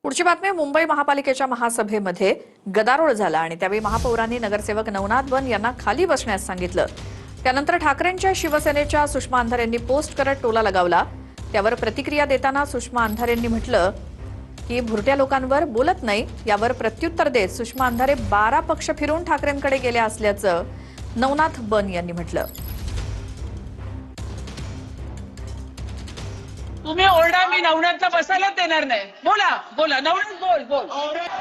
पुढची बातमी मुंबई महापालिकेच्या महासभेमध्ये गदारोळ झाला आणि त्यावेळी महापौरांनी नगरसेवक नवनाथ बन यांना खाली बसण्यास सांगितलं। त्यानंतर ठाकरेंच्या शिवसेनेच्या सुषमा अंधारे यांनी पोस्ट करत टोला लगावला। त्यावर प्रतिक्रिया देताना सुषमा अंधारे यांनी म्हटलं की भुरट्या लोकांवर बोलत नाही। यावर प्रत्युत्तर देत सुषमा अंधारे 12 पक्ष फिरून ठाकरेंकडे गेल्या असल्याचं नवनाथ बन यांनी म्हटलं। तुम्ही ओरडा, मी नवनाथला बसायला देणार नाही। बोला बोला, नवनाथ बोल बोल।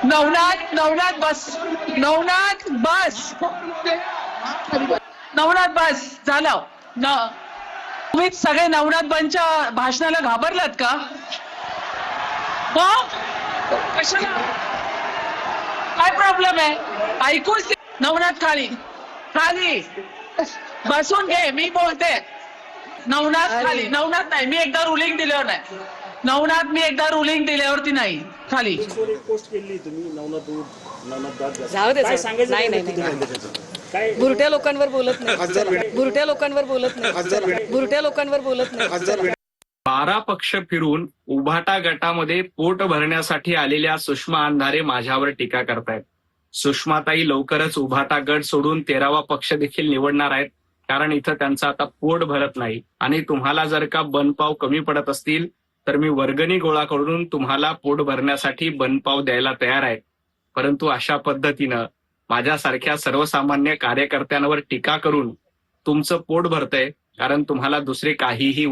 नवनाथ बस, नवनाथ बस, नवनाथ बस झालं। तुम्ही सगळे नवनाथ बनच्या भाषणाला घाबरलात का? कशाला? काय प्रॉब्लेम आहे? ऐकूच दे। नवनाथ खाली खाली बसून घे, मी बोलते। नवनाथ खाली, नवनाथ नाही, मी एकदा रुलिंग दिल्यावर नाही। नवनाथ मी एकदा रुलिंग दिल्यावरती नाही, खाली। पोस्ट केली तुम्ही नवनाथ जाऊ दे, नाही नाही नाही, बुरट्या लोकांवर बोलत नाही, बुरट्या लोकांवर बोलत नाही, बुरट्या लोकांवर बोलत नाही। 12 पक्ष फिरून उभाटा गटामध्ये पोट भरण्यासाठी आलेल्या सुषमा अंधारे माझ्यावर टीका करतायत। सुषमाताई लवकरच उभाटा गट सोडून 13वा पक्ष देखील निवडणार आहेत, कारण इथं त्यांचं आता पोट भरत नाही। आणि तुम्हाला जर का बनपाव कमी पडत असतील तर मी वर्गणी गोळा करून तुम्हाला पोट भरण्यासाठी बनपाव द्यायला तयार आहे। परंतु अशा पद्धतीनं माझ्यासारख्या सर्वसामान्य कार्यकर्त्यांवर टीका करून तुमचं पोट भरतंय, कारण तुम्हाला दुसरे काहीही